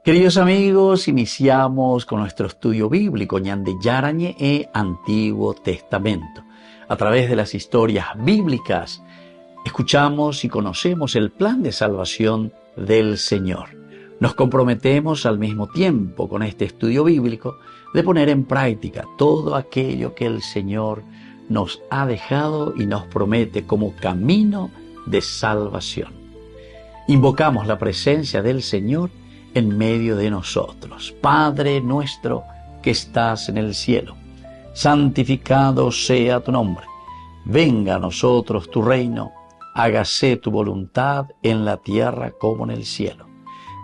Queridos amigos, iniciamos con nuestro estudio bíblico Ñande Yarañe e Antiguo Testamento. A través de las historias bíblicas, escuchamos y conocemos el plan de salvación del Señor. Nos comprometemos al mismo tiempo con este estudio bíblico de poner en práctica todo aquello que el Señor nos ha dejado y nos promete como camino de salvación. Invocamos la presencia del Señor en medio de nosotros. Padre nuestro que estás en el cielo, santificado sea tu nombre. Venga a nosotros tu reino, hágase tu voluntad en la tierra como en el cielo.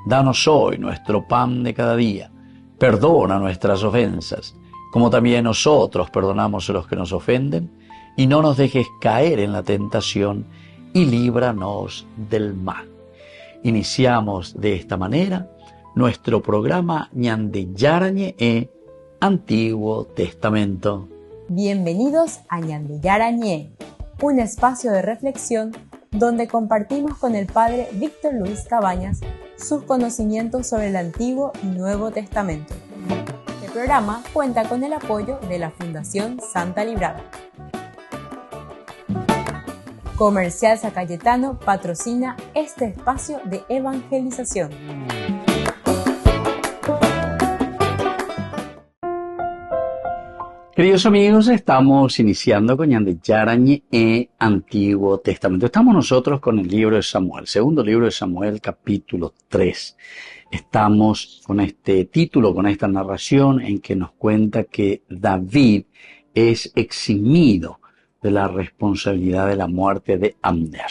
Danos hoy nuestro pan de cada día. Perdona nuestras ofensas, como también nosotros perdonamos a los que nos ofenden, y no nos dejes caer en la tentación, y líbranos del mal. Iniciamos de esta manera nuestro programa Ñande Yarañe e Antiguo Testamento. Bienvenidos a Ñande Yarañe, un espacio de reflexión donde compartimos con el Padre Víctor Luis Cabañas sus conocimientos sobre el Antiguo y Nuevo Testamento. Este programa cuenta con el apoyo de la Fundación Santa Librada. Comercial San Cayetano patrocina este espacio de evangelización. Queridos amigos, estamos iniciando con Ñande Yarañe e Antiguo Testamento. Estamos nosotros con el libro de Samuel, segundo libro de Samuel, capítulo 3. Estamos con este título, con esta narración en que nos cuenta que David es eximido de la responsabilidad de la muerte de Abner.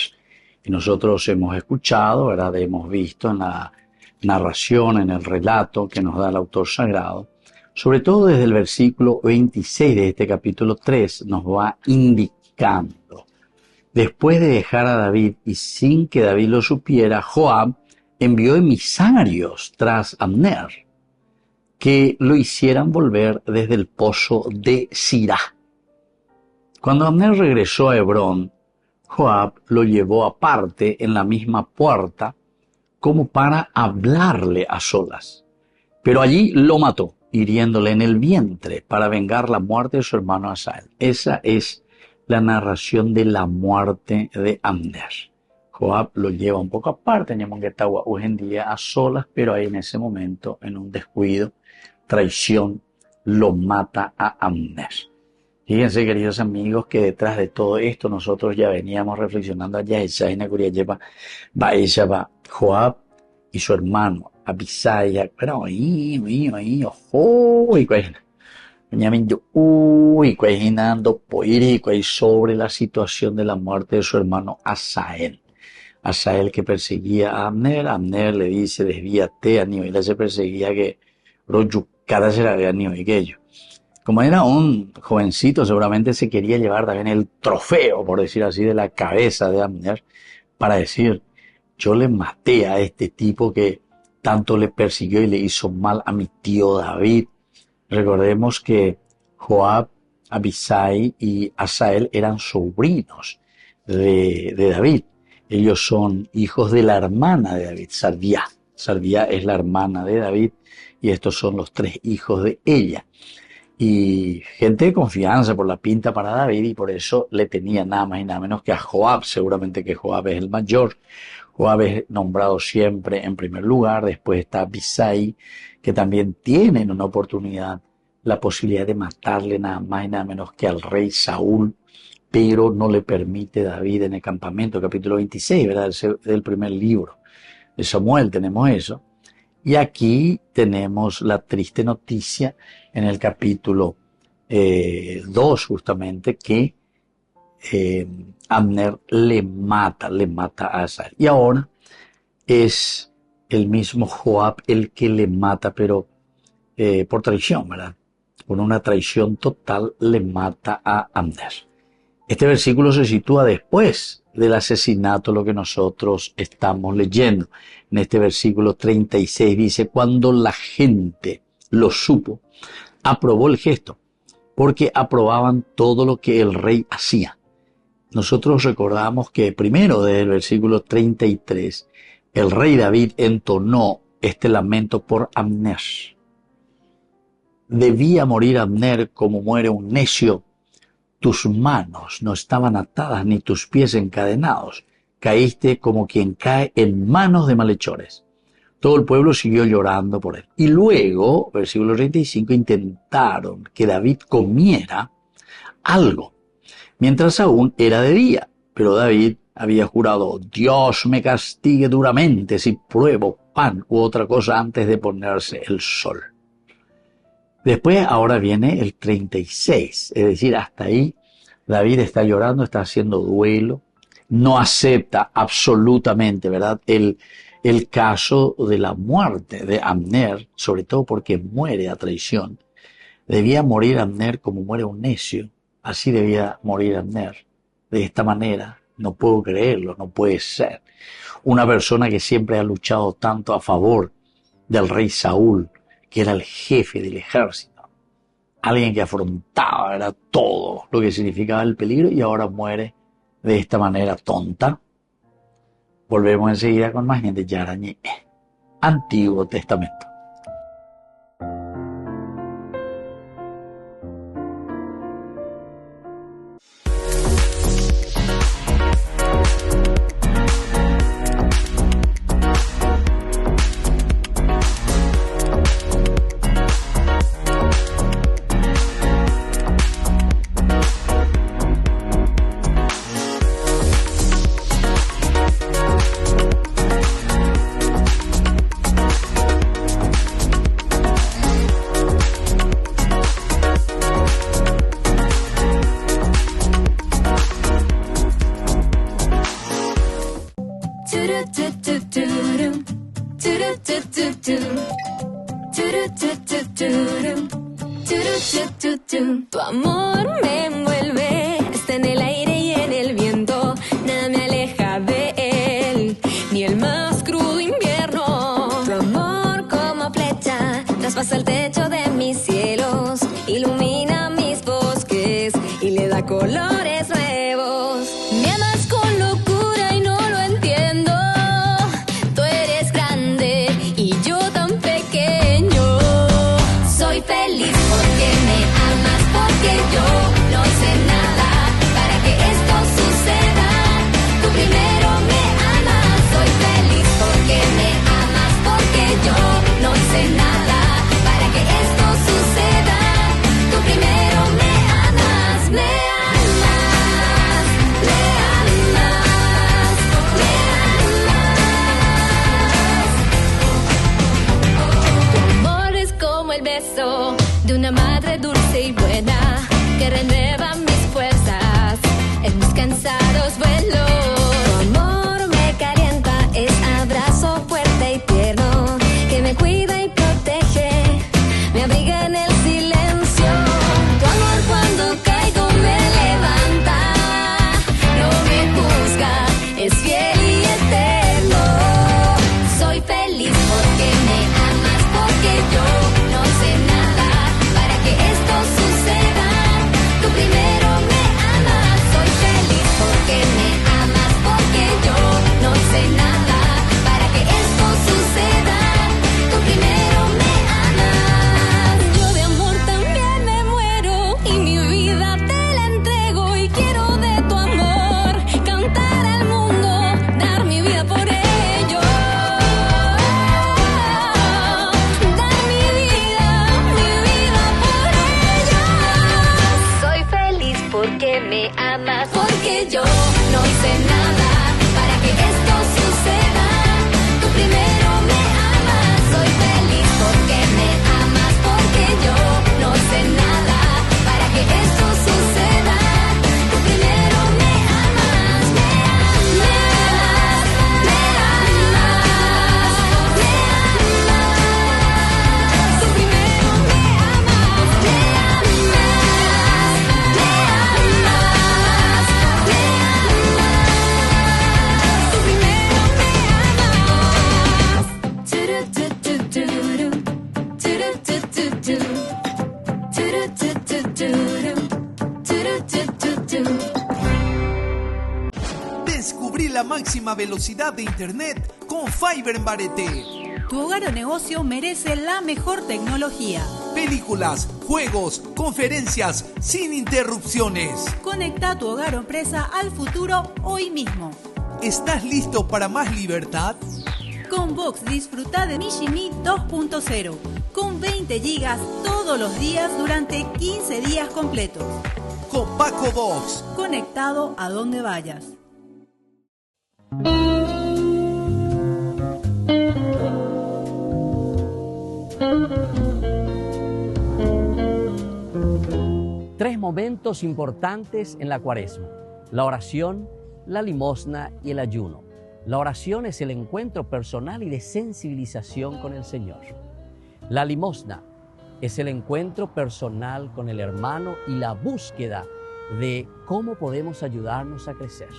Y nosotros hemos escuchado, ¿verdad? Hemos visto en la narración, en el relato que nos da el autor sagrado, sobre todo desde el versículo 26 de este capítulo 3, nos va indicando. Después de dejar a David y sin que David lo supiera, Joab envió emisarios tras Abner, que lo hicieran volver desde el pozo de Sirá. Cuando Abner regresó a Hebrón, Joab lo llevó aparte en la misma puerta como para hablarle a solas. Pero allí lo mató, hiriéndole en el vientre para vengar la muerte de su hermano Asael. Esa es la narración de la muerte de Abner. Joab lo lleva un poco aparte, hoy en día a solas, pero ahí en ese momento, en un descuido, traición, lo mata a Abner. Fíjense, queridos amigos, que detrás de todo esto nosotros ya veníamos reflexionando allá Joab y su hermano Abisai, pero sobre la situación de la muerte de su hermano Asael. Asael que perseguía a Abner. Abner le dice, desvíate a nivel, él se perseguía que cada será a nivel que ellos. Como era un jovencito, seguramente se quería llevar también el trofeo, por decir así, de la cabeza de Abner, para decir, yo le maté a este tipo que tanto le persiguió y le hizo mal a mi tío David. Recordemos que Joab, Abisai y Asael eran sobrinos de David. Ellos son hijos de la hermana de David, Sarvia. Sarvia es la hermana de David y estos son los tres hijos de ella. Y gente de confianza por la pinta para David, y por eso le tenía nada más y nada menos que a Joab. Seguramente que Joab es el mayor. Joab es nombrado siempre en primer lugar. Después está Abisai, que también tiene en una oportunidad la posibilidad de matarle nada más y nada menos que al rey Saúl, pero no le permite David en el campamento. Capítulo 26, ¿verdad? Del primer libro de Samuel tenemos eso. Y aquí tenemos la triste noticia en el capítulo 2 justamente, que Abner le mata a Asael. Y ahora es el mismo Joab el que le mata, pero por traición, ¿verdad? Por una traición total le mata a Abner. Este versículo se sitúa después del asesinato, lo que nosotros estamos leyendo. En este versículo 36 dice, cuando la gente lo supo, aprobó el gesto, porque aprobaban todo lo que el rey hacía. Nosotros recordamos que primero, desde el versículo 33, el rey David entonó este lamento por Abner. Debía morir Abner como muere un necio. Tus manos no estaban atadas ni tus pies encadenados. Caíste como quien cae en manos de malhechores. Todo el pueblo siguió llorando por él. Y luego, versículo 35, intentaron que David comiera algo, mientras aún era de día. Pero David había jurado: Dios me castigue duramente si pruebo pan u otra cosa antes de ponerse el sol. Después, ahora viene el 36, es decir, hasta ahí David está llorando, está haciendo duelo, no acepta absolutamente, ¿verdad?, el caso de la muerte de Abner, sobre todo porque muere a traición. Debía morir Abner como muere un necio, así debía morir Abner, de esta manera. No puedo creerlo, no puede ser. Una persona que siempre ha luchado tanto a favor del rey Saúl, que era el jefe del ejército, alguien que afrontaba, era todo lo que significaba el peligro, y ahora muere de esta manera tonta. Volvemos enseguida con más Ñande Yarañé, Antiguo Testamento. Tu amor me envuelve, está en el aire y en el viento, nada me aleja de él, ni el más crudo invierno. Tu amor como flecha traspasa el techo de mis cielos, ilumina mis bosques y le da colores nuevos. Me amas con locura y no lo entiendo, tú eres grande y yo tan pequeño. Soy feliz porque me amas, porque yo no hice nada para que esto suceda. Tú primero me amas. Soy feliz porque me amas, porque yo no hice nada para que esto suceda. Tú primero me amas, me amas, me amas, me amas. Tu amor es como el beso de una madre dulce y buena, que renueva mis fuerzas en mis cansados vuelos. Tu amor me calienta, es abrazo fuerte y tierno, que me cuida y protege, me abriga en el silencio. Tu amor cuando caigo me levanta, no me juzga, es fiel y eterno. Soy feliz porque me amas, porque yo no sé nada para que esto suceda. Tú primero me amas. Soy feliz porque me amas, porque yo no sé nada para que esto suceda. Tú primero me amas. Yo de amor también me muero y mi vida te la entrego, y quiero de tu amor cantar al mundo, dar mi vida por ello. Dar mi vida por ello. Soy feliz porque me amas, porque yo no hice nada para que esto suceda. Tú primero me amas. Soy feliz porque me amas, porque yo no hice nada para que esto suceda. Tú primero me amas, me amas, me amas, me amas. Tú primero me amas, me amas, me amas, me amas. Tú primero me amas. Turutututuru, turutututuru, turutututuru, turutututuru. Descubrí la máxima velocidad de internet con Fiber en Bareté. Tu hogar o negocio merece la mejor tecnología. Películas, juegos, conferencias, sin interrupciones. Conecta tu hogar o empresa al futuro hoy mismo. ¿Estás listo para más libertad? Con Vox disfruta de Mishimi 2.0 con 20 gigas todos los días durante 15 días completos. Con Paco Vox. Conectado a donde vayas. Tres momentos importantes en la Cuaresma: la oración, la limosna y el ayuno. La oración es el encuentro personal y de sensibilización con el Señor. La limosna es el encuentro personal con el hermano y la búsqueda de cómo podemos ayudarnos a crecer.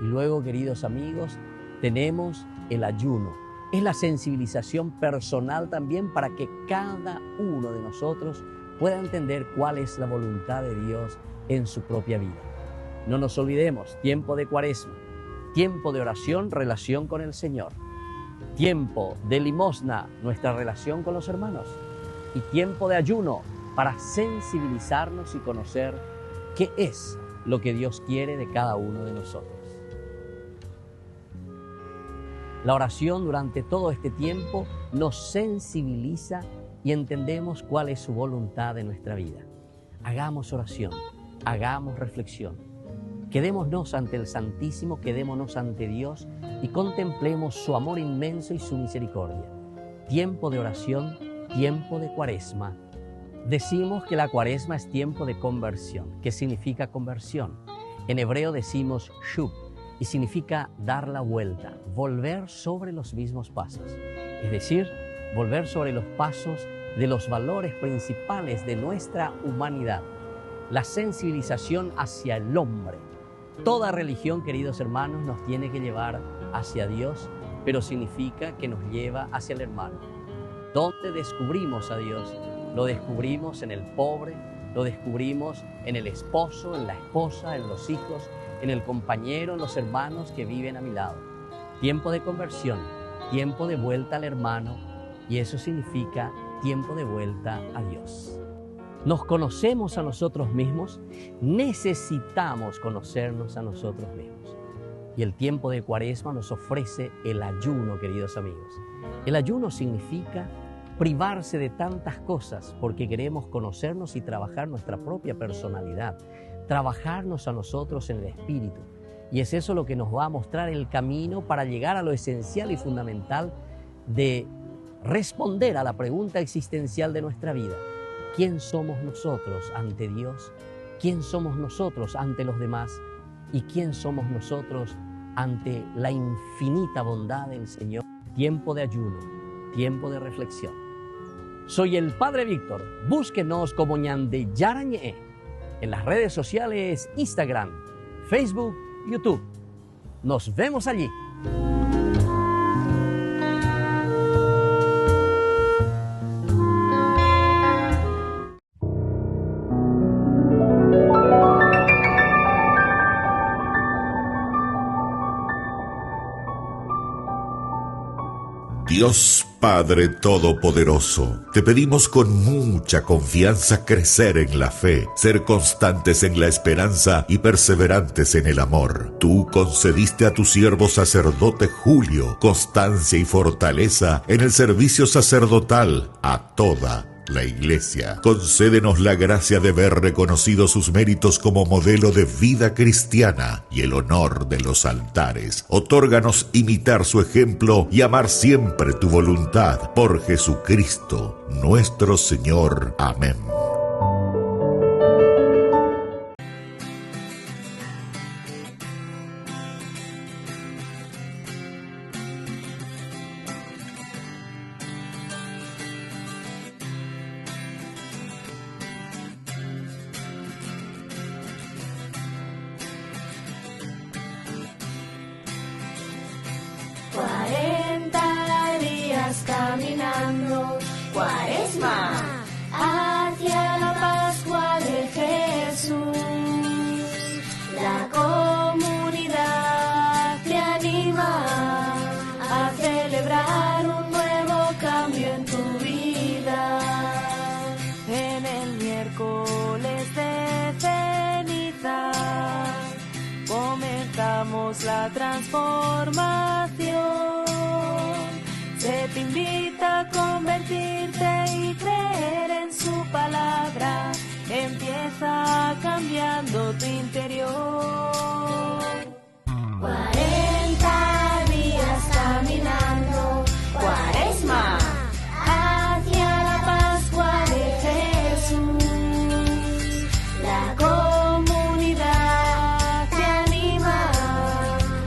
Y luego, queridos amigos, tenemos el ayuno. Es la sensibilización personal también para que cada uno de nosotros pueda entender cuál es la voluntad de Dios en su propia vida. No nos olvidemos, tiempo de Cuaresma, tiempo de oración, relación con el Señor. Tiempo de limosna, nuestra relación con los hermanos. Y tiempo de ayuno para sensibilizarnos y conocer qué es lo que Dios quiere de cada uno de nosotros. La oración durante todo este tiempo nos sensibiliza y entendemos cuál es su voluntad en nuestra vida. Hagamos oración, hagamos reflexión. Quedémonos ante el Santísimo, quedémonos ante Dios y contemplemos su amor inmenso y su misericordia. Tiempo de oración, tiempo de Cuaresma. Decimos que la Cuaresma es tiempo de conversión. ¿Qué significa conversión? En hebreo decimos shub y significa dar la vuelta, volver sobre los mismos pasos. Es decir, volver sobre los pasos de los valores principales de nuestra humanidad. La sensibilización hacia el hombre. Toda religión, queridos hermanos, nos tiene que llevar hacia Dios, pero significa que nos lleva hacia el hermano. ¿Dónde descubrimos a Dios? Lo descubrimos en el pobre, lo descubrimos en el esposo, en la esposa, en los hijos, en el compañero, en los hermanos que viven a mi lado. Tiempo de conversión, tiempo de vuelta al hermano, y eso significa tiempo de vuelta a Dios. Nos conocemos a nosotros mismos, necesitamos conocernos a nosotros mismos. Y el tiempo de Cuaresma nos ofrece el ayuno, queridos amigos. El ayuno significa privarse de tantas cosas porque queremos conocernos y trabajar nuestra propia personalidad, trabajarnos a nosotros en el espíritu. Y es eso lo que nos va a mostrar el camino para llegar a lo esencial y fundamental de responder a la pregunta existencial de nuestra vida. ¿Quién somos nosotros ante Dios? ¿Quién somos nosotros ante los demás? ¿Y quién somos nosotros ante la infinita bondad del Señor? Tiempo de ayuno, tiempo de reflexión. Soy el Padre Víctor. Búsquenos como Ñande Yarañé en las redes sociales Instagram, Facebook, YouTube. Nos vemos allí. Dios Padre Todopoderoso, te pedimos con mucha confianza crecer en la fe, ser constantes en la esperanza y perseverantes en el amor. Tú concediste a tu siervo sacerdote Julio constancia y fortaleza en el servicio sacerdotal a toda la Iglesia. Concédenos la gracia de ver reconocidos sus méritos como modelo de vida cristiana y el honor de los altares. Otórganos imitar su ejemplo y amar siempre tu voluntad. Por Jesucristo, nuestro Señor. Amén. Caminando, Cuaresma, hacia la Pascua de Jesús. La comunidad te anima a celebrar un nuevo tu vida. En el miércoles de ceniza comenzamos la transformación. Se te invita a convertirte y creer en su palabra. Empieza cambiando tu interior. 40 días caminando, Cuaresma, hacia la Pascua de Jesús. La comunidad te anima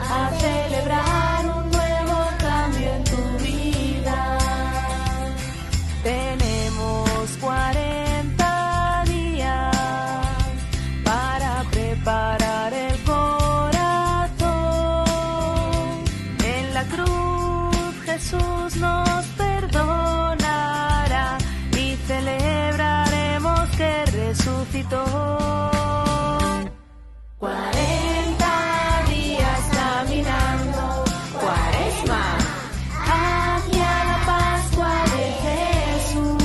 a celebrar un nuevo cambio en tu vida. Tenemos 40 días para preparar el corazón. En la cruz Jesús nos perdonará y celebraremos que resucitó. 40 días caminando, Cuaresma, hacia la Pascua de Jesús.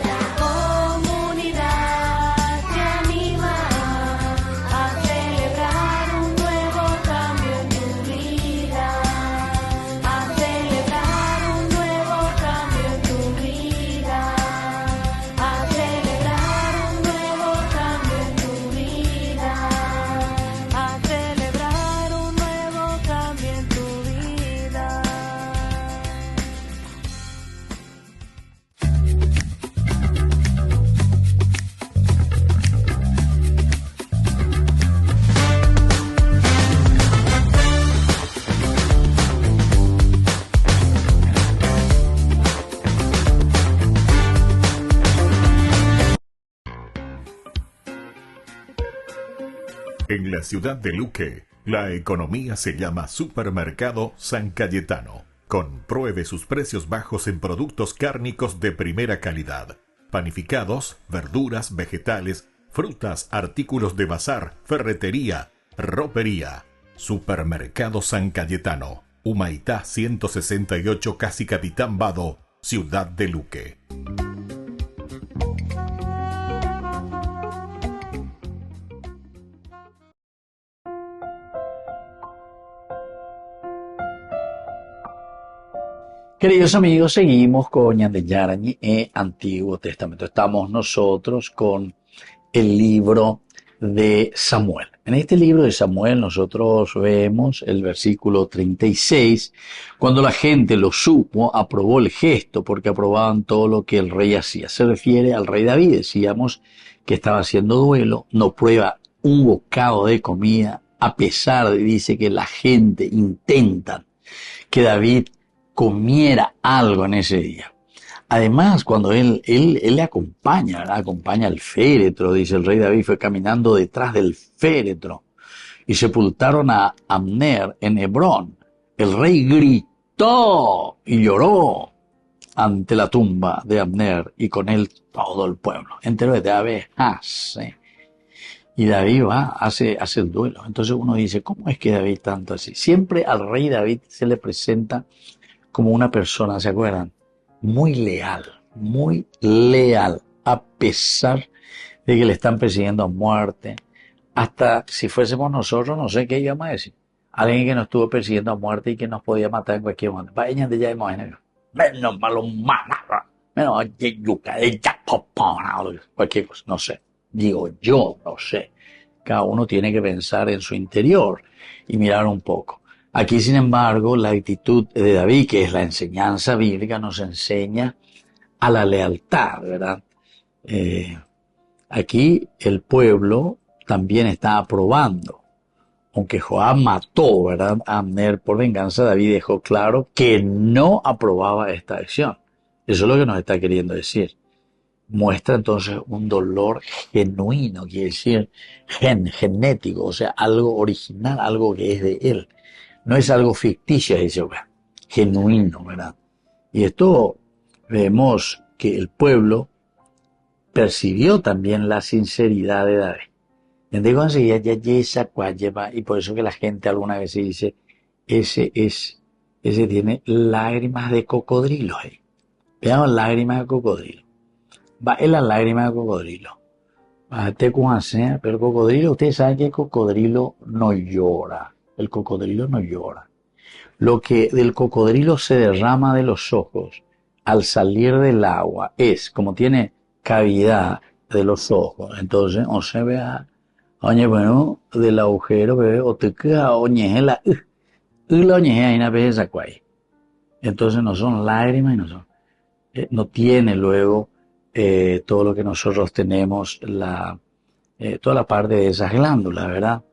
La comunidad te anima a celebrar un nuevo cambio en tu vida. A celebrar un nuevo cambio en tu vida. A celebrar un nuevo cambio en tu vida. A celebrar un nuevo cambio en tu vida. En la ciudad de Luque, la economía se llama Supermercado San Cayetano. Compruebe sus precios bajos en productos cárnicos de primera calidad. Panificados, verduras, vegetales, frutas, artículos de bazar, ferretería, ropería. Supermercado San Cayetano, Humaitá 168, Casi Capitán Vado, ciudad de Luque. Queridos amigos, seguimos con Ñandeyarañi e Antiguo Testamento. Estamos nosotros con el libro de Samuel. En este libro de Samuel nosotros vemos el versículo 36. Cuando la gente lo supo, aprobó el gesto porque aprobaban todo lo que el rey hacía. Se refiere al rey David. Decíamos que estaba haciendo duelo, no prueba un bocado de comida, a pesar de, dice, que la gente intenta que David comiera algo en ese día. Además, cuando él le acompaña, ¿verdad? Acompaña al féretro, dice el rey David, fue caminando detrás del féretro y sepultaron a Abner en Hebrón. El rey gritó y lloró ante la tumba de Abner y con él todo el pueblo. Entero de David hace. Y David hace el duelo. Entonces uno dice, ¿cómo es que David tanto así? Siempre al rey David se le presenta como una persona, ¿se acuerdan? Muy leal, a pesar de que le están persiguiendo a muerte. Hasta si fuésemos nosotros, no sé qué íbamos a decir. Alguien que nos estuvo persiguiendo a muerte y que nos podía matar en cualquier momento. Vayan de ya de Mojeneiro. Menos malo, menos yuca, cualquier cosa, no sé. Digo yo, no sé. Cada uno tiene que pensar en su interior y mirar un poco. Aquí, sin embargo, la actitud de David, que es la enseñanza bíblica, nos enseña a la lealtad, ¿verdad? Aquí el pueblo también está aprobando. Aunque Joab mató, ¿verdad?, a Abner por venganza, David dejó claro que no aprobaba esta acción. Eso es lo que nos está queriendo decir. Muestra entonces un dolor genuino, quiere decir genético, o sea, algo original, algo que es de él. No es algo ficticio, dice, genuino, ¿verdad? Y esto vemos que el pueblo percibió también la sinceridad de David. Y por eso que la gente alguna vez dice, ese tiene lágrimas de cocodrilo. Veamos lágrimas de cocodrilo. Va en la lágrima de cocodrilo. Pero el cocodrilo, ustedes saben que el cocodrilo no llora. El cocodrilo no llora. Lo que del cocodrilo se derrama de los ojos al salir del agua es, como tiene cavidad de los ojos, entonces, o se vea, oye, bueno, del agujero, bebé, o te queda, oñeje la, la oñeje ahí una vez esa cuay. Entonces no son lágrimas y no son, no tiene luego todo lo que nosotros tenemos, toda la parte de esas glándulas, ¿verdad?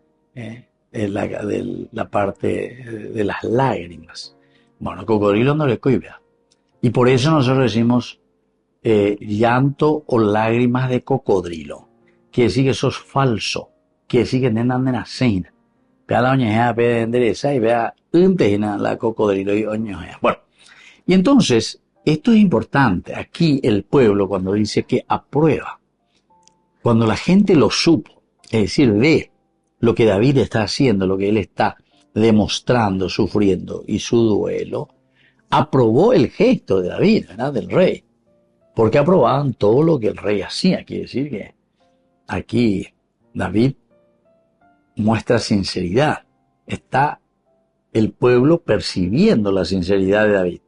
La parte de las lágrimas. Bueno, el cocodrilo no le cuida. Y por eso nosotros decimos llanto o lágrimas de cocodrilo. Quiere decir que eso es falso. Quiere decir que no andan así. Vea la oñejea, vea de endereza y vea la cocodrilo y oñejea. Bueno, y entonces, esto es importante. Aquí el pueblo, cuando dice que aprueba, cuando la gente lo supo, es decir, ve lo que David está haciendo, lo que él está demostrando, sufriendo y su duelo, aprobó el gesto de David, ¿verdad? Del rey, porque aprobaban todo lo que el rey hacía. Quiere decir que aquí David muestra sinceridad. Está el pueblo percibiendo la sinceridad de David.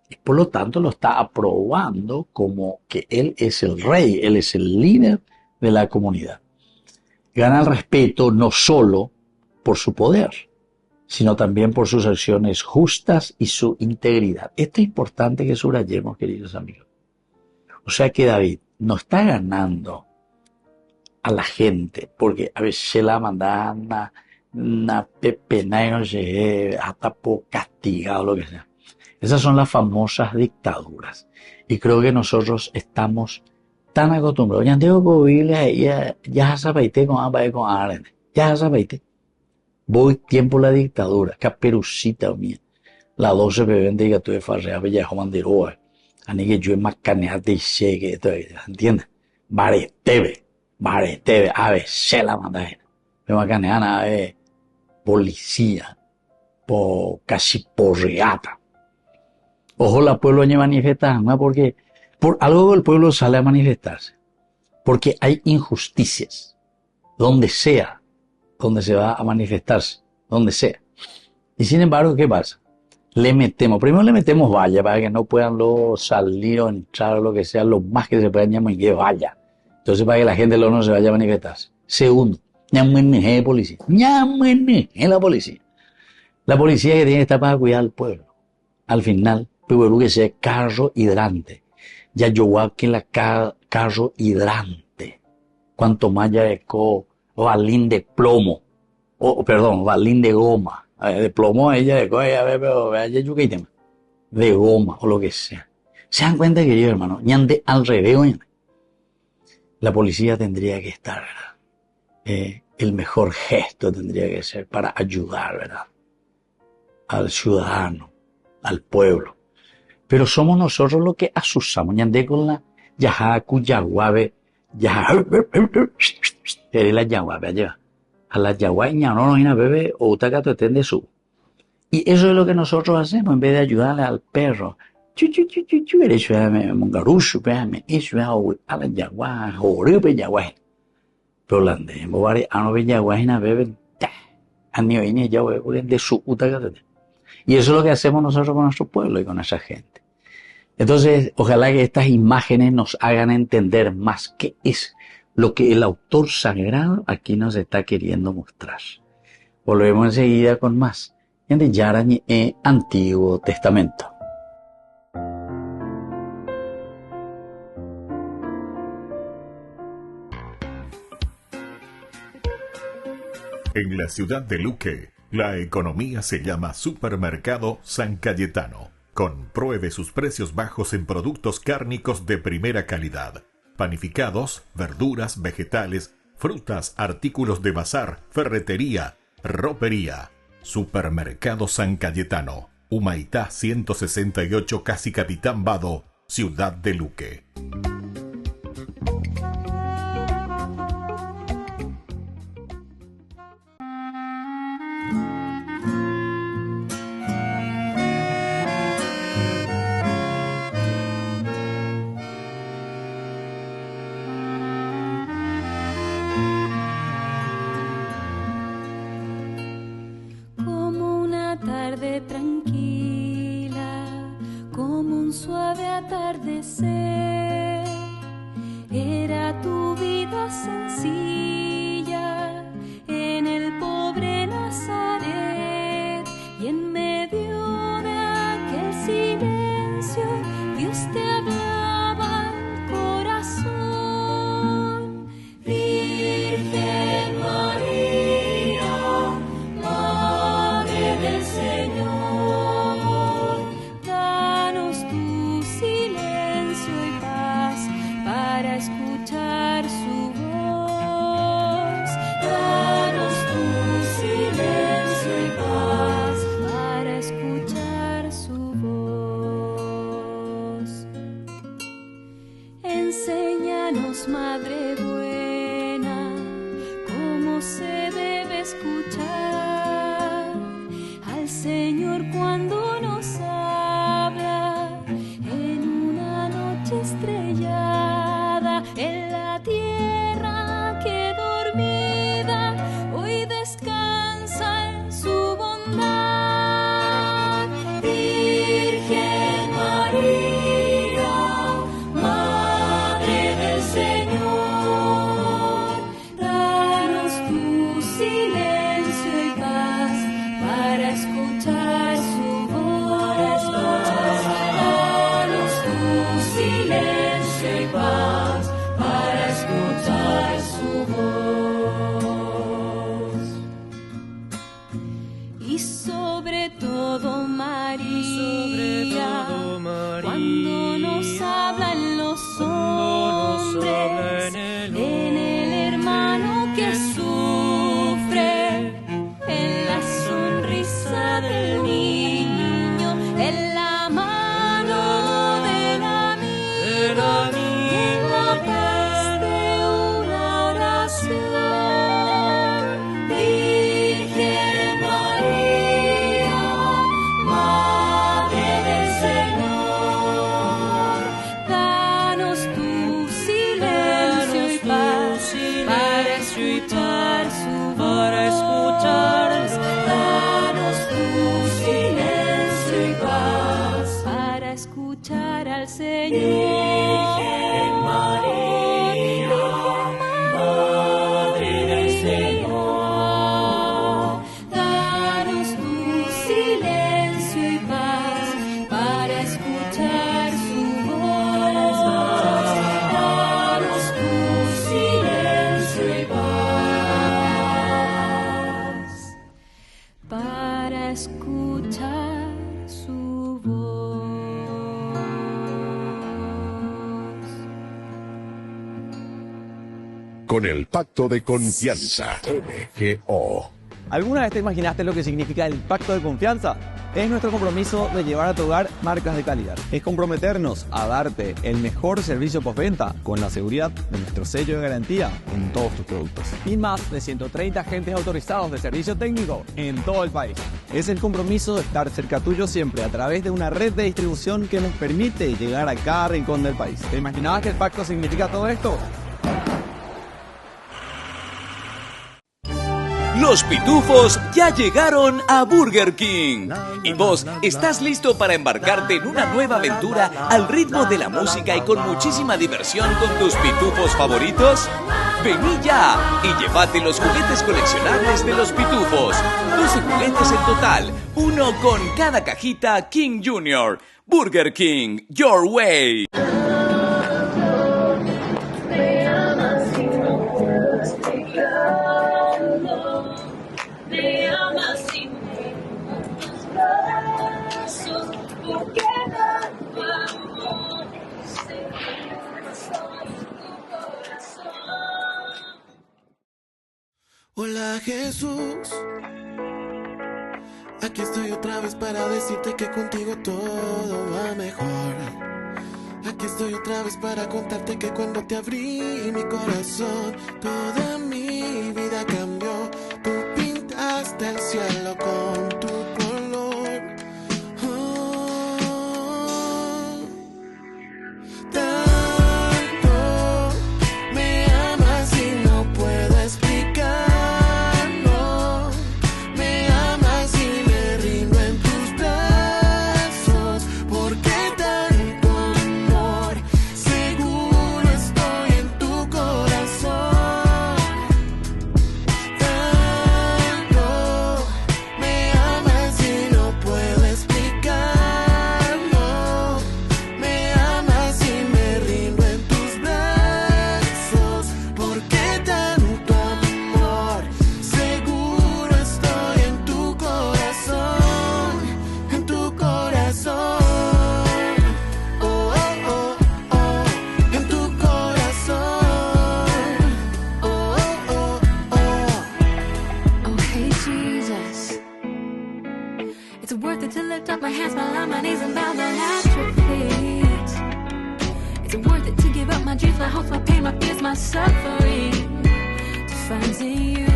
Y por lo tanto lo está aprobando como que él es el rey, él es el líder de la comunidad. Gana el respeto no solo por su poder, sino también por sus acciones justas y su integridad. Esto es importante que subrayemos, queridos amigos. O sea que David no está ganando a la gente, porque a veces se la mandan una pepena y no sé, hasta por castigado, lo que sea. Esas son las famosas dictaduras. Y creo que nosotros estamos tan acostumbrados. Ya tengo que ya sabaité con Abba con Aren. Ya sabaité. Voy tiempo la dictadura. Caperucita mía. La 12 beben de gato de farrea, bella Juan de Roa. Ani que yo es más caneate y cheque. ¿Entiendes? Baretebe. A ver, se la manda. Me va a canear a ver. Policía. Casi porreata. Ojo, la pueblo añe manifestar, ¿no? Porque por algo el pueblo sale a manifestarse. Porque hay injusticias. Donde sea. Donde se va a manifestarse. Donde sea. Y sin embargo, ¿qué pasa? Primero le metemos valla para que no puedan salir o entrar o lo que sea, lo más que se puedan llamar y que vaya. Entonces, para que la gente no se vaya a manifestarse. Segundo, ñameneje de policía. Ñameneje la policía. La policía que tiene que estar para cuidar al pueblo. Al final, pueblo que sea carro hidrante. Ya yo voy que la carro hidrante. Cuanto más ya de balín de plomo. Balín de goma. De plomo ella de de goma o lo que sea. ¿Se dan cuenta, querido hermano? Ñande al revés. La policía tendría que estar, ¿verdad? El mejor gesto tendría que ser para ayudar, ¿verdad? Al ciudadano, al pueblo. Pero somos nosotros los que asusamos. Ñande con la yajacu, yaguabe, la yaguabe allá. A la yaguay no ina bebé o utacato de su. Y eso es lo que nosotros hacemos en vez de ayudarle al perro. Eso es mongarushu, eso es a la yaguay, jorupe yaguay. Pero la de bobare, no ve yaguay na bebé, a ni hoy ni yaguay de su utacato. Y eso es lo que hacemos nosotros con nuestro pueblo y con nuestra gente. Entonces, ojalá que estas imágenes nos hagan entender más qué es lo que el autor sagrado aquí nos está queriendo mostrar. Volvemos enseguida con más en el Yarañe Antiguo Testamento. En la ciudad de Luque, la economía se llama Supermercado San Cayetano. Compruebe sus precios bajos en productos cárnicos de primera calidad. Panificados, verduras, vegetales, frutas, artículos de bazar, ferretería, ropería. Supermercado San Cayetano, Humaitá 168, Casi Capitán Vado, Ciudad de Luque. un suave atardecer. Era tu vida sencilla en el pobre Nazaret, y en medio de aquel silencio Dios te hablaba al corazón. Virgen María, Madre del Señor, danos tu silencio y paz para escuchar su voz. Danos tu silencio y paz para escuchar su voz. Enséñanos, Madre buena, cómo se debe escuchar al Señor cuando nos habla en una noche estrellada, en la tierra que dormida hoy descansa en su bondad. Virgen María, Madre del Señor, danos tu silencio y paz para escuchar su voz. Danos tu silencio y paz para escuchar su voz. Y sobre todo, María, cuando nos hablan los hombres, en el hermano que sufre, en la sonrisa del niño, en la mano del amigo, en la paz de una oración. Virgen María, Madre del Señor, danos tu silencio y paz para escuchar su voz. Danos tu silencio y paz para escuchar al Señor. Virgen María, Madre del Señor, danos tu silencio y paz para escuchar su voz. Danos tu silencio y paz para escuchar su voz. Con el Pacto de Confianza, MGO. ¿Alguna vez te imaginaste lo que significa el pacto de confianza? Es nuestro compromiso de llevar a tu hogar marcas de calidad. Es comprometernos a darte el mejor servicio postventa con la seguridad de nuestro sello de garantía en todos tus productos. Y más de 130 agentes autorizados de servicio técnico en todo el país. Es el compromiso de estar cerca tuyo siempre a través de una red de distribución que nos permite llegar a cada rincón del país. ¿Te imaginabas que el pacto significa todo esto? Los pitufos ya llegaron a Burger King. ¿Y vos estás listo para embarcarte en una nueva aventura al ritmo de la música y con muchísima diversión con tus pitufos favoritos? Vení ya y llévate los juguetes coleccionables de los pitufos. 12 juguetes en total, uno con cada cajita King Jr. Burger King, your way. Hola Jesús, aquí estoy otra vez para decirte que contigo todo va mejor. Aquí estoy otra vez para contarte que cuando te abrí mi corazón, toda mi vida cambió. Tú pintaste el cielo con tu color. Tanto me amas y no puedo explicarlo. Me amas y me rindo en tus brazos. ¿Por qué tan Is it worth it to give up my dreams, my hopes, my pain, my fears, my suffering to find in you?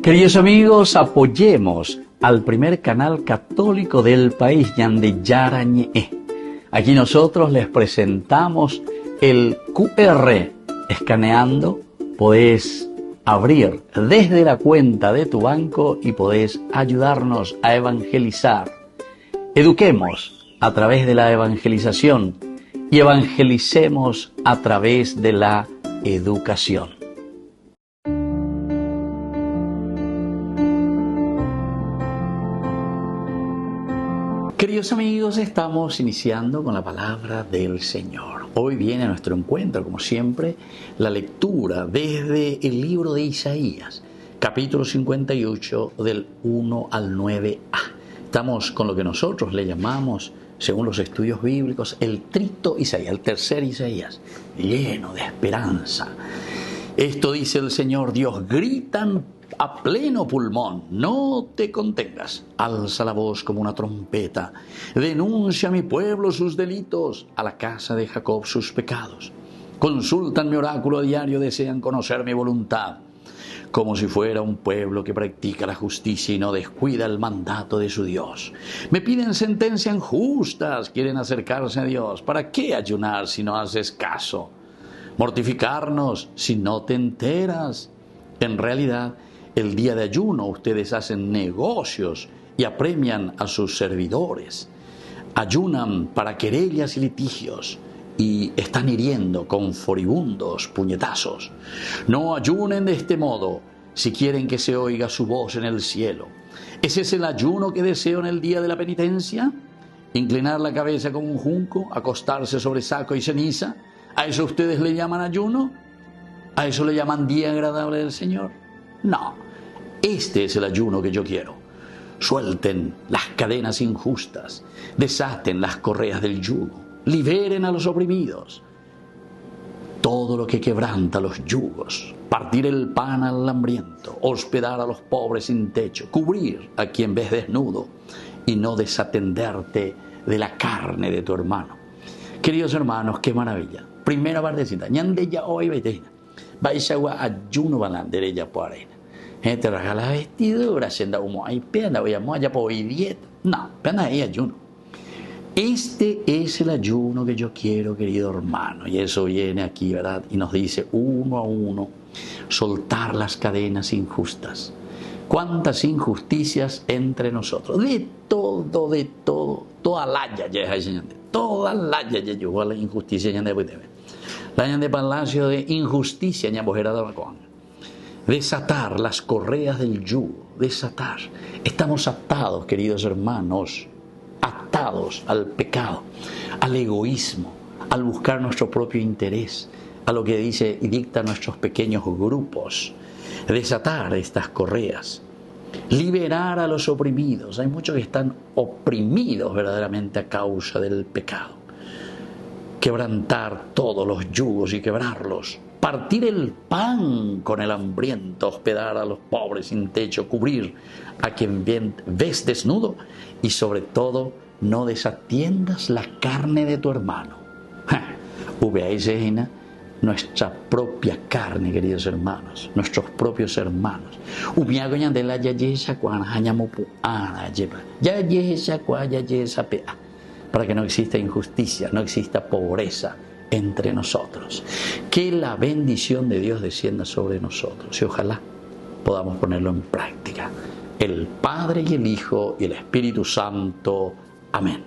Queridos amigos, apoyemos al primer canal católico del país, Ñande Yarañe. Aquí nosotros les presentamos el QR. Escaneando, podés abrir desde la cuenta de tu banco y podés ayudarnos a evangelizar. Eduquemos a través de la evangelización y evangelicemos a través de la educación. Queridos amigos, estamos iniciando con la palabra del Señor. Hoy viene a nuestro encuentro, como siempre, la lectura desde el libro de Isaías, capítulo 58, del 1 al 9a. Estamos con lo que nosotros le llamamos, según los estudios bíblicos, el trito Isaías, el tercer Isaías, lleno de esperanza. Esto dice el Señor Dios: gritan a pleno pulmón, no te contengas, alza la voz como una trompeta, denuncia a mi pueblo sus delitos, a la casa de Jacob sus pecados. Consultan mi oráculo a diario, desean conocer mi voluntad, como si fuera un pueblo que practica la justicia y no descuida el mandato de su Dios. Me piden sentencias injustas, quieren acercarse a Dios. ¿Para qué ayunar si no haces caso? Mortificarnos si no te enteras. En realidad, el día de ayuno ustedes hacen negocios y apremian a sus servidores. Ayunan para querellas y litigios y están hiriendo con furibundos puñetazos. No ayunen de este modo si quieren que se oiga su voz en el cielo. ¿Ese es el ayuno que deseo en el día de la penitencia? ¿Inclinar la cabeza como un junco? ¿Acostarse sobre saco y ceniza? ¿A eso ustedes le llaman ayuno? ¿A eso le llaman día agradable del Señor? No, este es el ayuno que yo quiero. Suelten las cadenas injustas, desaten las correas del yugo, liberen a los oprimidos. Todo lo que quebranta los yugos, partir el pan al hambriento, hospedar a los pobres sin techo, cubrir a quien ves desnudo y no desatenderte de la carne de tu hermano. Queridos hermanos, qué maravilla. Primera partecita, ñande ya hoy veterina. Vais a ayuno balandere ya por arena. Te regala vestidura, se anda como hay pena, voy a moya por hoy dieta. No, pena ahí ayuno. Este es el ayuno que yo quiero, querido hermano. Y eso viene aquí, ¿verdad? Y nos dice uno a uno, soltar las cadenas injustas. ¿Cuántas injusticias entre nosotros? De todo. Toda laya ya es enseñante. Toda laya ya llegó a la injusticia ya de la de palacio de injusticia ya bojera de la desatar las correas del yugo, desatar. Estamos atados, queridos hermanos, atados al pecado, al egoísmo, al buscar nuestro propio interés, a lo que dice y dicta nuestros pequeños grupos, desatar estas correas, liberar a los oprimidos. Hay muchos que están oprimidos verdaderamente a causa del pecado. Quebrantar todos los yugos y quebrarlos, partir el pan con el hambriento, hospedar a los pobres sin techo, cubrir a quien ves desnudo y sobre todo no desatiendas la carne de tu hermano. Nuestra propia carne, queridos hermanos, nuestros propios hermanos. Para que no exista injusticia, no exista pobreza entre nosotros. Que la bendición de Dios descienda sobre nosotros y ojalá podamos ponerlo en práctica. El Padre y el Hijo y el Espíritu Santo. Amén.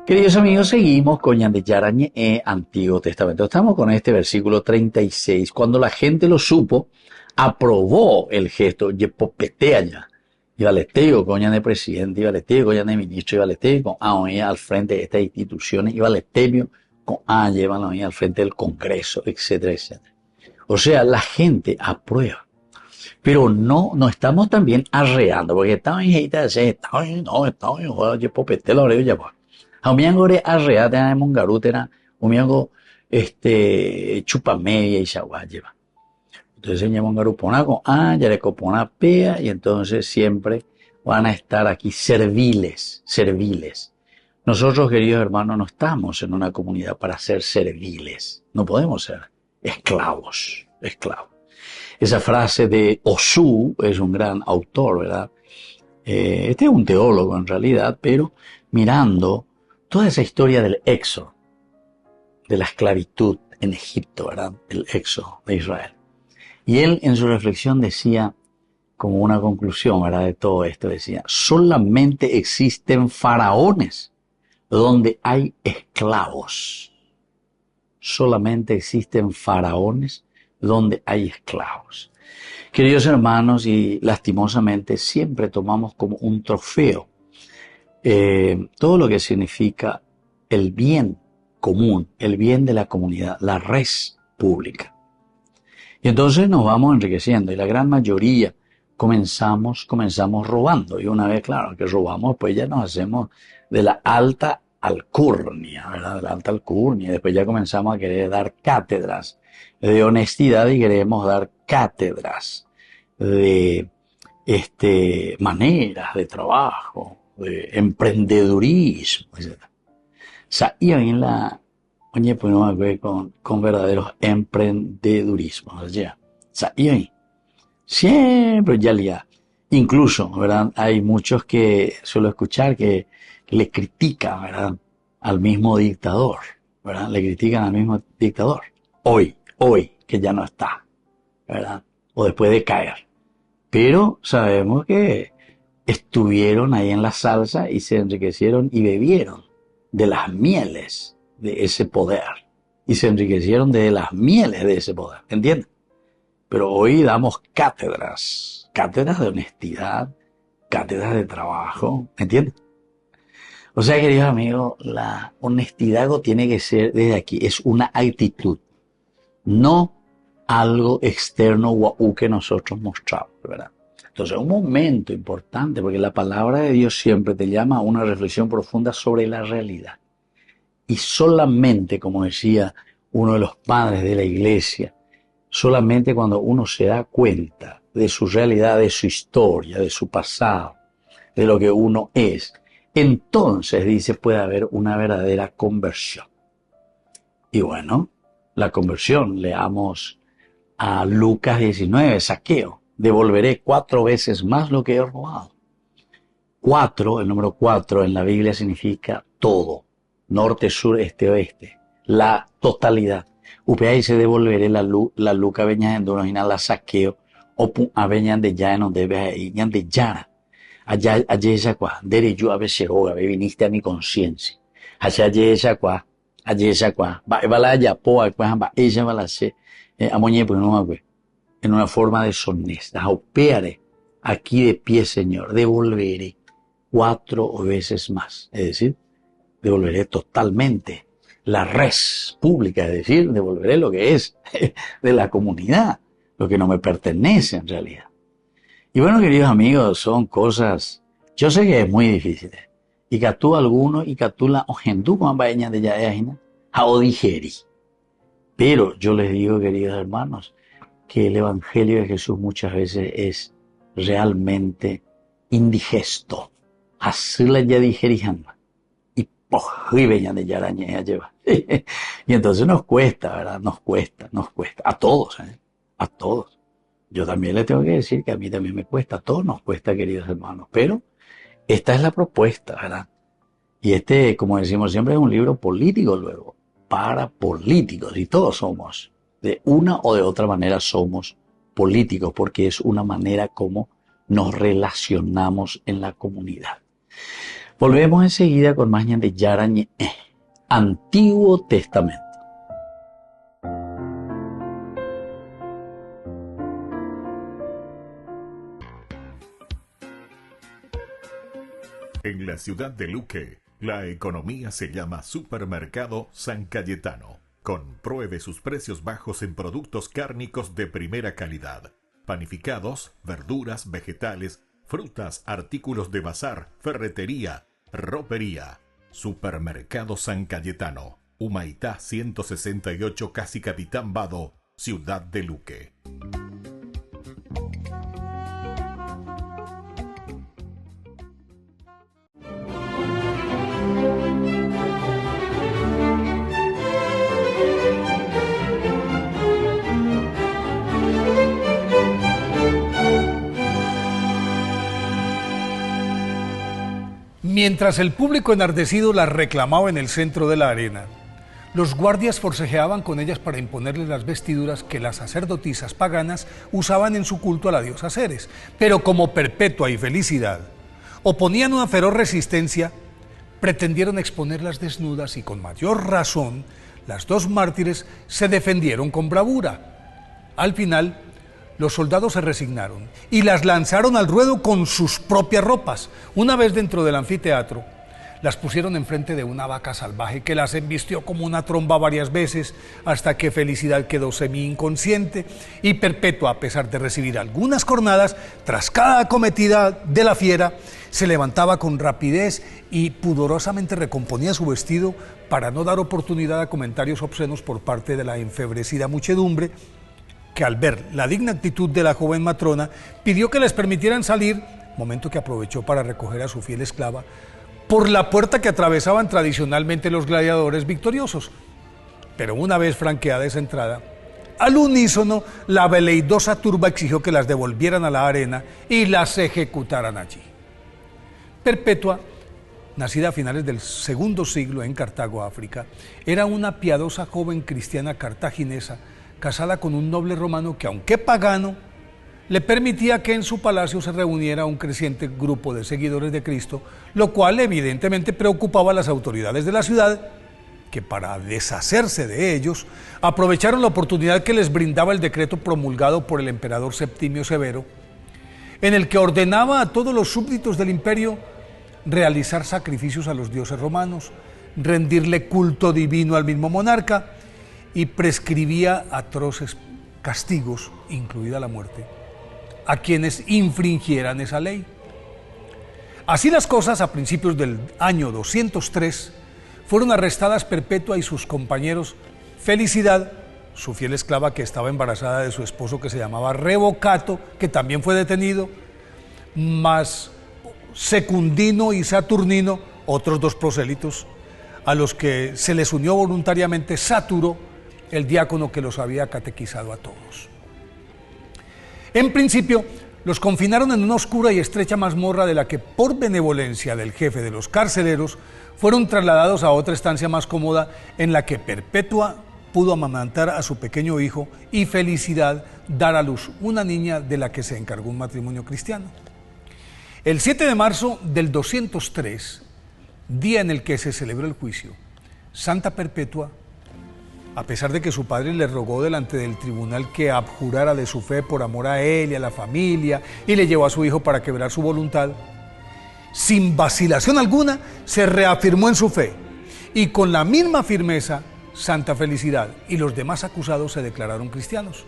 Queridos amigos, seguimos con Ñandeyarañe Antiguo Testamento. Estamos con este versículo 36. Cuando la gente lo supo, aprobó el gesto. Yepopeteaña. Y valeteo con de presidente, y valeteo con de ministro, y valeteo con al frente de estas instituciones, y valeteo con llevan al frente del Congreso, etcétera, etcétera. O sea, la gente aprueba. Pero no estamos también arreando, porque estamos en gente estamos en Yepopete, lo haré ya pues. Amiangore arreate en mongarutera, umiango chupamedia y shagua lleva. Entonces en mongarupona con ya le copona pea y entonces siempre van a estar aquí serviles. Nosotros, queridos hermanos, no estamos en una comunidad para ser serviles. No podemos ser esclavos. Esa frase de Osú es un gran autor, ¿verdad? Este es un teólogo en realidad, pero mirando toda esa historia del éxodo, de la esclavitud en Egipto, ¿verdad? El éxodo de Israel. Y él en su reflexión decía, como una conclusión, ¿verdad? De todo esto, decía, solamente existen faraones donde hay esclavos. Solamente existen faraones donde hay esclavos. Queridos hermanos, y lastimosamente siempre tomamos como un trofeo todo lo que significa el bien común, el bien de la comunidad, la res pública. Y entonces nos vamos enriqueciendo y la gran mayoría comenzamos robando. Y una vez, claro, que robamos, pues ya nos hacemos de la alta alcurnia, ¿verdad? De la alta alcurnia. Y después ya comenzamos a querer dar cátedras de honestidad y queremos dar cátedras de maneras de trabajo, de emprendedurismo, etc. O sea, y en la pues no me acuerdo con verdaderos emprendedurismo, ¿ya? O sea, y ahí siempre ya incluso, ¿verdad? Hay muchos que suelo escuchar que le critican, ¿verdad? Al mismo dictador, ¿verdad? Le critican al mismo dictador. Hoy, que ya no está, ¿verdad? O después de caer. Pero sabemos que estuvieron ahí en la salsa y se enriquecieron y bebieron de las mieles de ese poder. Y se enriquecieron de las mieles de ese poder. ¿Entienden? Pero hoy damos cátedras de honestidad, cátedras de trabajo. ¿Entienden? O sea, queridos amigos, la honestidad tiene que ser desde aquí. Es una actitud. No algo externo guau que nosotros mostramos, ¿verdad? Entonces, un momento importante, porque la palabra de Dios siempre te llama a una reflexión profunda sobre la realidad. Y solamente, como decía uno de los padres de la iglesia, solamente cuando uno se da cuenta de su realidad, de su historia, de su pasado, de lo que uno es, entonces, dice, puede haber una verdadera conversión. Y bueno, la conversión, leamos a Lucas 19, Zaqueo, devolveré 4 veces más lo que he robado. 4, el número 4 en la Biblia significa todo, norte, sur, este, oeste, la totalidad. Upea dice devolveré la Luca veña en original la Zaqueo, o a veñan de ya no debe ahí, de yara. Allá esa cuá, dere yo a veces viniste a mi conciencia. Allá esa cuá, va la ya poa, va ella va la se, amoñe pues no me en una forma deshonesta. Opearé aquí de pie, Señor, devolveré 4 veces más. Es decir, devolveré totalmente la res pública, es decir, devolveré lo que es de la comunidad, lo que no me pertenece en realidad. Y bueno, queridos amigos, son cosas, yo sé que es muy difícil. Y que tú alguno, y que tú la ojendu con baña de ya a digeri. Pero yo les digo, queridos hermanos, que el Evangelio de Jesús muchas veces es realmente indigesto. Así la ya digerían. Y veñan de ya lleva. Y entonces nos cuesta, ¿verdad? Nos cuesta. A todos, a todos. Yo también les tengo que decir que a mí también me cuesta, a todos nos cuesta, queridos hermanos, pero esta es la propuesta, ¿verdad? Y como decimos siempre, es un libro político luego, para políticos, y todos somos, de una o de otra manera somos políticos, porque es una manera como nos relacionamos en la comunidad. Volvemos enseguida con más de Yarañe, Antiguo Testamento. En la ciudad de Luque, la economía se llama Supermercado San Cayetano. Compruebe sus precios bajos en productos cárnicos de primera calidad. Panificados, verduras, vegetales, frutas, artículos de bazar, ferretería, ropería. Supermercado San Cayetano, Humaitá 168, Casi Capitán Vado, ciudad de Luque. Mientras el público enardecido las reclamaba en el centro de la arena, los guardias forcejeaban con ellas para imponerles las vestiduras que las sacerdotisas paganas usaban en su culto a la diosa Ceres. Pero como Perpetua y Felicidad oponían una feroz resistencia, pretendieron exponerlas desnudas y con mayor razón, las dos mártires se defendieron con bravura. Al final, los soldados se resignaron y las lanzaron al ruedo con sus propias ropas. Una vez dentro del anfiteatro, las pusieron enfrente de una vaca salvaje que las embistió como una tromba varias veces hasta que Felicidad quedó semi-inconsciente y Perpetua, a pesar de recibir algunas cornadas, tras cada acometida de la fiera, se levantaba con rapidez y pudorosamente recomponía su vestido para no dar oportunidad a comentarios obscenos por parte de la enfebrecida muchedumbre, que al ver la digna actitud de la joven matrona, pidió que les permitieran salir, momento que aprovechó para recoger a su fiel esclava, por la puerta que atravesaban tradicionalmente los gladiadores victoriosos. Pero una vez franqueada esa entrada, al unísono, la veleidosa turba exigió que las devolvieran a la arena y las ejecutaran allí. Perpetua, nacida a finales del II siglo en Cartago, África, era una piadosa joven cristiana cartaginesa, casada con un noble romano que, aunque pagano, le permitía que en su palacio se reuniera un creciente grupo de seguidores de Cristo, lo cual evidentemente preocupaba a las autoridades de la ciudad, que para deshacerse de ellos, aprovecharon la oportunidad que les brindaba el decreto promulgado por el emperador Septimio Severo, en el que ordenaba a todos los súbditos del imperio realizar sacrificios a los dioses romanos, rendirle culto divino al mismo monarca, y prescribía atroces castigos, incluida la muerte, a quienes infringieran esa ley. Así las cosas, a principios del año 203, fueron arrestadas Perpetua y sus compañeros Felicidad, su fiel esclava que estaba embarazada de su esposo que se llamaba Revocato, que también fue detenido, más Secundino y Saturnino, otros dos prosélitos, a los que se les unió voluntariamente Sáturo, el diácono que los había catequizado a todos. En principio, los confinaron en una oscura y estrecha mazmorra de la que, por benevolencia del jefe de los carceleros, fueron trasladados a otra estancia más cómoda en la que Perpetua pudo amamantar a su pequeño hijo y Felicidad dar a luz una niña de la que se encargó un matrimonio cristiano. El 7 de marzo del 203, día en el que se celebró el juicio, Santa Perpetua, a pesar de que su padre le rogó delante del tribunal que abjurara de su fe por amor a él y a la familia, y le llevó a su hijo para quebrar su voluntad, sin vacilación alguna se reafirmó en su fe, y con la misma firmeza Santa Felicidad y los demás acusados se declararon cristianos.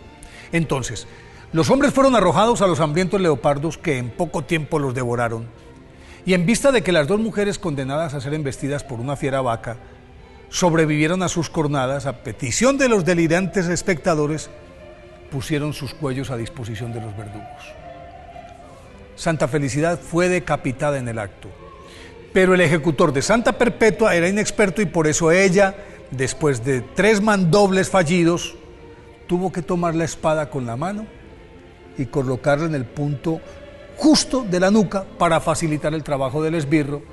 Entonces, los hombres fueron arrojados a los hambrientos leopardos que en poco tiempo los devoraron, y en vista de que las dos mujeres condenadas a ser embestidas por una fiera vaca sobrevivieron a sus cornadas, a petición de los delirantes espectadores, pusieron sus cuellos a disposición de los verdugos. Santa Felicidad fue decapitada en el acto, pero el ejecutor de Santa Perpetua era inexperto y por eso ella, después de 3 mandobles fallidos, tuvo que tomar la espada con la mano y colocarla en el punto justo de la nuca para facilitar el trabajo del esbirro,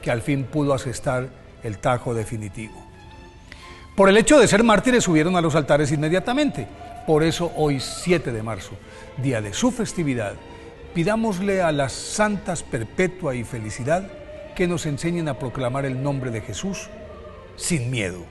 que al fin pudo asestar el tajo definitivo. Por el hecho de ser mártires subieron a los altares inmediatamente. Por eso hoy, 7 de marzo, día de su festividad, pidámosle a las santas Perpetua y Felicidad que nos enseñen a proclamar el nombre de Jesús sin miedo.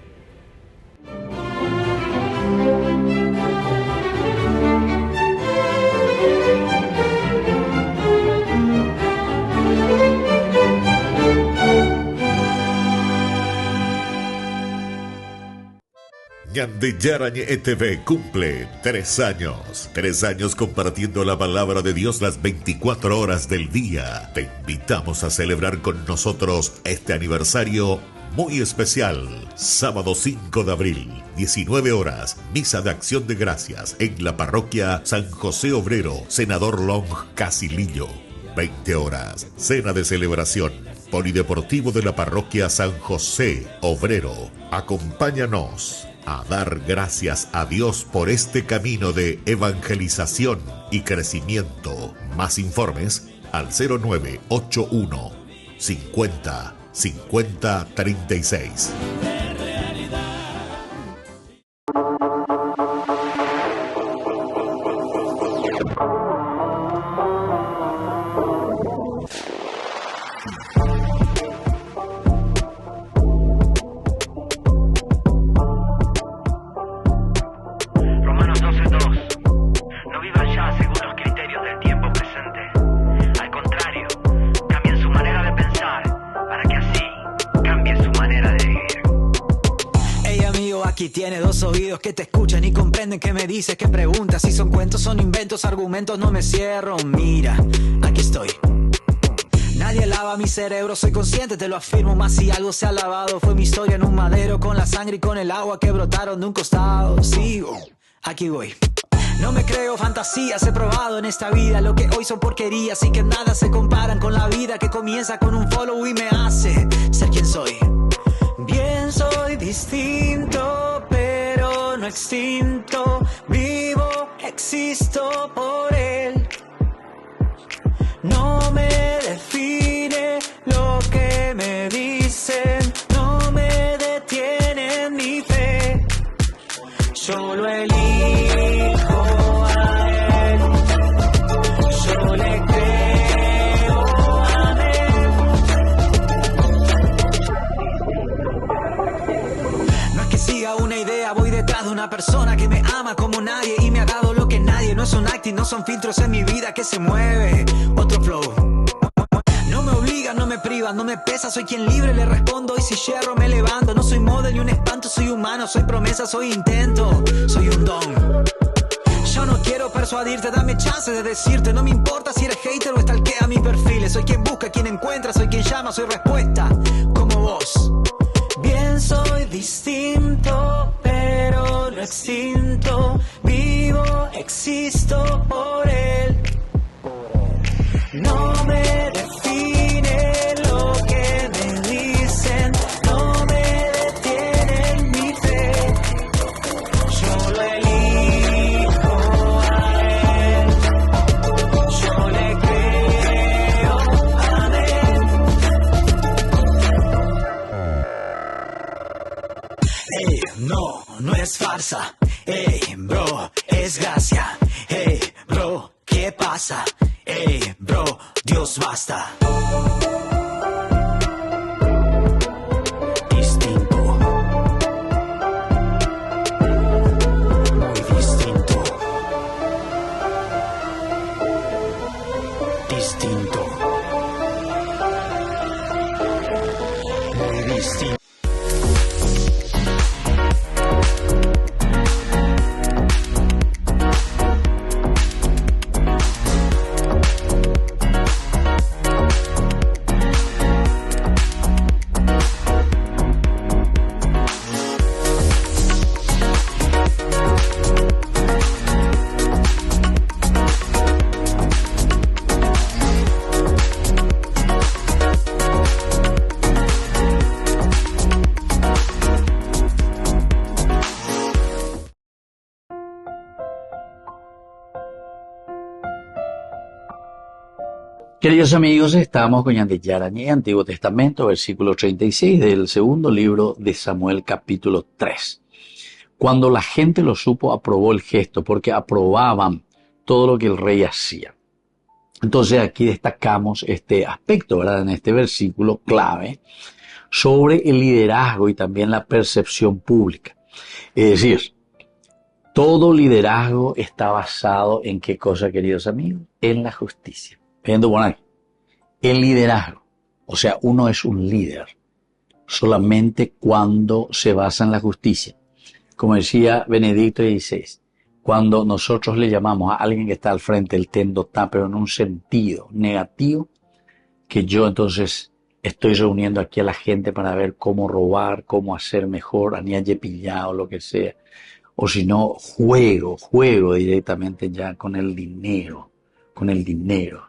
Ñandillarañe ETV cumple 3 años. 3 años compartiendo la palabra de Dios las 24 horas del día. Te invitamos a celebrar con nosotros este aniversario muy especial. Sábado 5 de abril, 19 horas, misa de acción de gracias en la parroquia San José Obrero, Senador Long, Casilillo. 20 horas, cena de celebración. Polideportivo de la parroquia San José Obrero. Acompáñanos a dar gracias a Dios por este camino de evangelización y crecimiento. Más informes al 0981 50 50 36. Aquí tiene 2 oídos que te escuchan y comprenden que me dices, que preguntas. Si son cuentos, son inventos, argumentos, no me cierro. Mira, aquí estoy. Nadie lava mi cerebro, soy consciente, te lo afirmo. Más si algo se ha lavado, fue mi historia en un madero, con la sangre y con el agua que brotaron de un costado. Sigo, aquí voy. No me creo fantasías, he probado en esta vida lo que hoy son porquerías y que nada se comparan con la vida que comienza con un follow y me hace ser quien soy. Bien, soy distinto, pero no extinto. Vivo, existo por él. No me define lo que me dicen, no me detiene mi fe. Yo lo elijo a él, yo le creo a él. No es que siga una idea, voy detrás de una persona que me ama como nadie y me ha dado lo que nadie. No es un acting, no son filtros en mi vida que se mueve. Otro flow. No me obligan, no me privan, no me pesa, soy quien libre le respondo y si yerro me levanto. No soy model ni un espanto, soy humano, soy promesa, soy intento, soy un don. Yo no quiero persuadirte, dame chance de decirte, no me importa si eres hater o stalkea mis perfiles. Soy quien busca, quien encuentra, soy quien llama, soy respuesta, como vos. Bien, soy distinto, pero no extinto. Vivo, existo por él. No me define lo que me dicen, no me es farsa. Ey, bro, es gracia. Ey, bro, ¿qué pasa? Ey, bro, Dios basta. Distinto. Muy distinto. Distinto. Muy distinto. Queridos amigos, estamos con Yandy Yarañé, Antiguo Testamento, versículo 36 del segundo libro de Samuel, capítulo 3. Cuando la gente lo supo, aprobó el gesto, porque aprobaban todo lo que el rey hacía. Entonces aquí destacamos este aspecto, ¿verdad? En este versículo clave, sobre el liderazgo y también la percepción pública. Es decir, todo liderazgo está basado en ¿qué cosa, queridos amigos? En la justicia. Viendo por ahí, el liderazgo, o sea, uno es un líder solamente cuando se basa en la justicia. Como decía Benedicto XVI, cuando nosotros le llamamos a alguien que está al frente del tendo está, pero en un sentido negativo, que yo entonces estoy reuniendo aquí a la gente para ver cómo robar, cómo hacer mejor, a ni haya pillado, lo que sea, o si no, juego directamente ya con el dinero.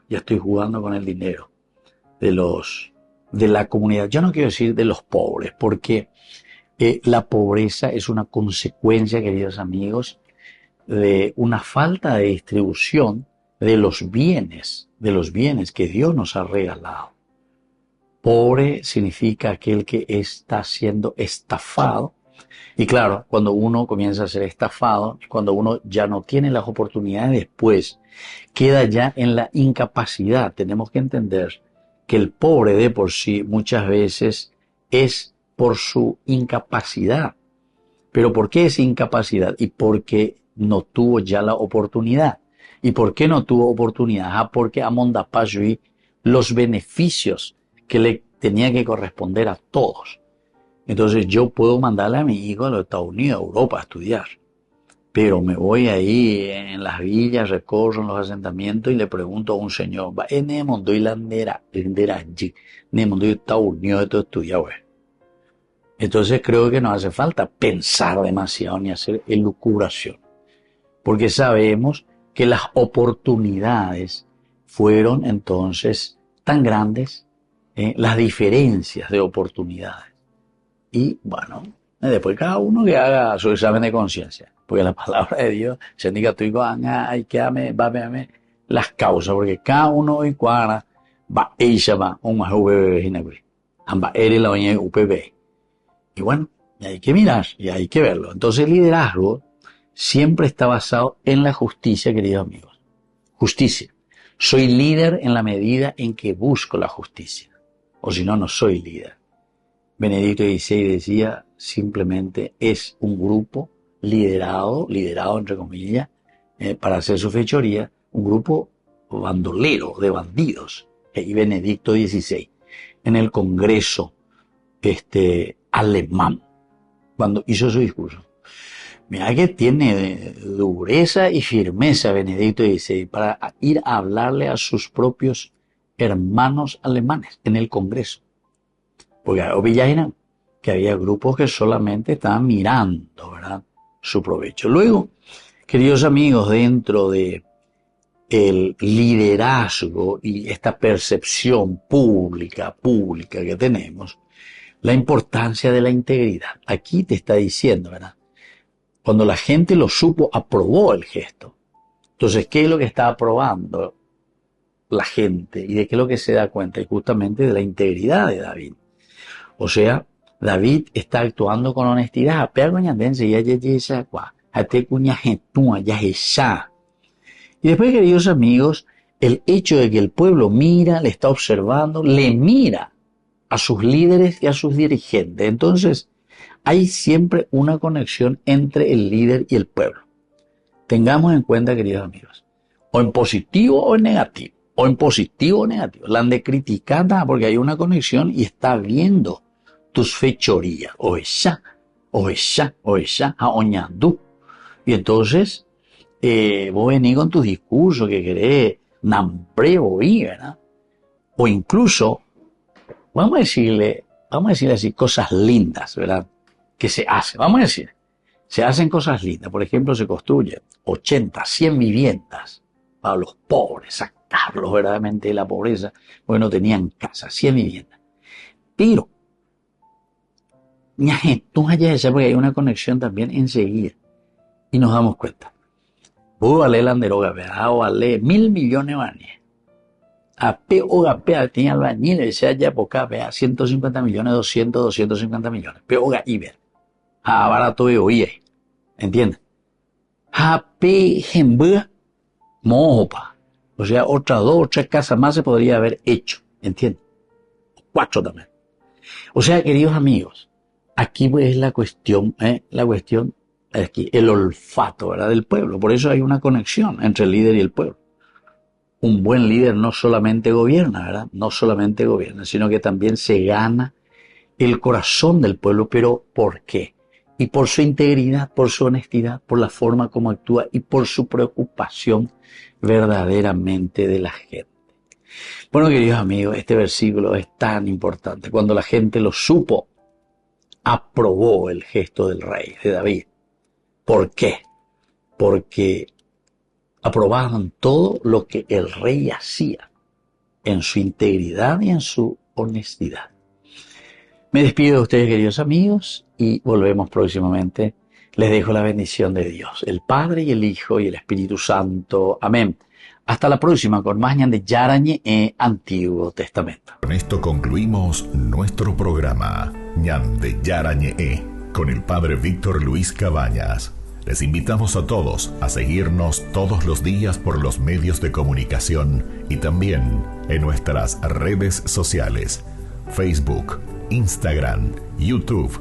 Ya estoy jugando con el dinero de la comunidad. Yo no quiero decir de los pobres, porque la pobreza es una consecuencia, queridos amigos, de una falta de distribución de los bienes que Dios nos ha regalado. Pobre significa aquel que está siendo estafado. Y claro, cuando uno comienza a ser estafado, cuando uno ya no tiene las oportunidades después, queda ya en la incapacidad. Tenemos que entender que el pobre de por sí muchas veces es por su incapacidad. ¿Pero por qué es incapacidad? Y porque no tuvo ya la oportunidad. ¿Y por qué no tuvo oportunidad? Porque amondapayui los beneficios que le tenía que corresponder a todos. Entonces yo puedo mandarle a mi hijo a los Estados Unidos, a Europa, a estudiar. Pero me voy ahí en las villas, recorro en los asentamientos y le pregunto a un señor, entonces creo que no hace falta pensar demasiado ni hacer elucubración. Porque sabemos que las oportunidades fueron entonces tan grandes, las diferencias de oportunidades. Y bueno, después cada uno que haga su examen de conciencia. Porque la palabra de Dios se indica hay que ame las causas, porque cada uno y cuara va ella va un más amba ere la oña UPB. Y bueno, y hay que mirar y hay que verlo. Entonces el liderazgo siempre está basado en la justicia, queridos amigos. Justicia. Soy líder en la medida en que busco la justicia. O si no, no soy líder. Benedicto XVI decía, simplemente es un grupo liderado entre comillas, para hacer su fechoría, un grupo bandolero de bandidos. Y Benedicto XVI, en el Congreso alemán, cuando hizo su discurso, mira que tiene dureza y firmeza Benedicto XVI para ir a hablarle a sus propios hermanos alemanes en el Congreso. Porque opillaron que había grupos que solamente estaban mirando, ¿verdad?, su provecho. Luego, queridos amigos, dentro de el liderazgo y esta percepción pública que tenemos, la importancia de la integridad. Aquí te está diciendo, ¿verdad? Cuando la gente lo supo, aprobó el gesto. Entonces, ¿qué es lo que está aprobando la gente? ¿Y de qué es lo que se da cuenta? Y justamente de la integridad de David. O sea, David está actuando con honestidad. Y después, queridos amigos, el hecho de que el pueblo mira, le está observando, le mira a sus líderes y a sus dirigentes. Entonces, hay siempre una conexión entre el líder y el pueblo. Tengamos en cuenta, queridos amigos, o en positivo o en negativo, o en positivo o negativo. La han de criticar porque hay una conexión y está viendo tus fechorías. A oñandú. Y entonces, vos venís con tus discursos que querés nambre oí, ¿verdad? O incluso, vamos a decirle así, cosas lindas, ¿verdad? Que se hacen, vamos a decir, se hacen cosas lindas. Por ejemplo, se construyen 80, 100 viviendas para los pobres, sacarlos verdaderamente de la pobreza, porque no tenían casa, 100 viviendas. Pero, porque hay una conexión también enseguida. Y nos damos cuenta. Vos vale la anderoga, ¿verdad? O vale 1.000 millones de bañes. A POGA tenía albañiles, decía ya poca, vea, 150 millones, 250 millones. POGA Iber. A barato de oye. ¿Entiendes? A PGMB mojopa. O sea, otras 2 o 3 casas más se podría haber hecho. ¿Entiendes? 4 también. O sea, queridos amigos, aquí pues la cuestión aquí, el olfato, ¿verdad? Del pueblo. Por eso hay una conexión entre el líder y el pueblo. Un buen líder no solamente gobierna, ¿verdad? No solamente gobierna, sino que también se gana el corazón del pueblo. ¿Pero por qué? Y por su integridad, por su honestidad, por la forma como actúa y por su preocupación verdaderamente de la gente. Bueno, queridos amigos, este versículo es tan importante. Cuando la gente lo supo, aprobó el gesto del rey, de David. ¿Por qué? Porque aprobaban todo lo que el rey hacía en su integridad y en su honestidad. Me despido de ustedes, queridos amigos, y volvemos próximamente. Les dejo la bendición de Dios, el Padre y el Hijo y el Espíritu Santo. Amén. Hasta la próxima con más Ñande Yarañe Antiguo Testamento. Con esto concluimos nuestro programa Ñande Yarañe con el Padre Víctor Luis Cabañas. Les invitamos a todos a seguirnos todos los días por los medios de comunicación y también en nuestras redes sociales, Facebook, Instagram, YouTube.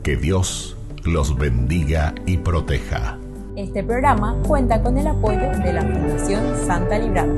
Que Dios los bendiga y proteja. Este programa cuenta con el apoyo de la Fundación Santa Librada.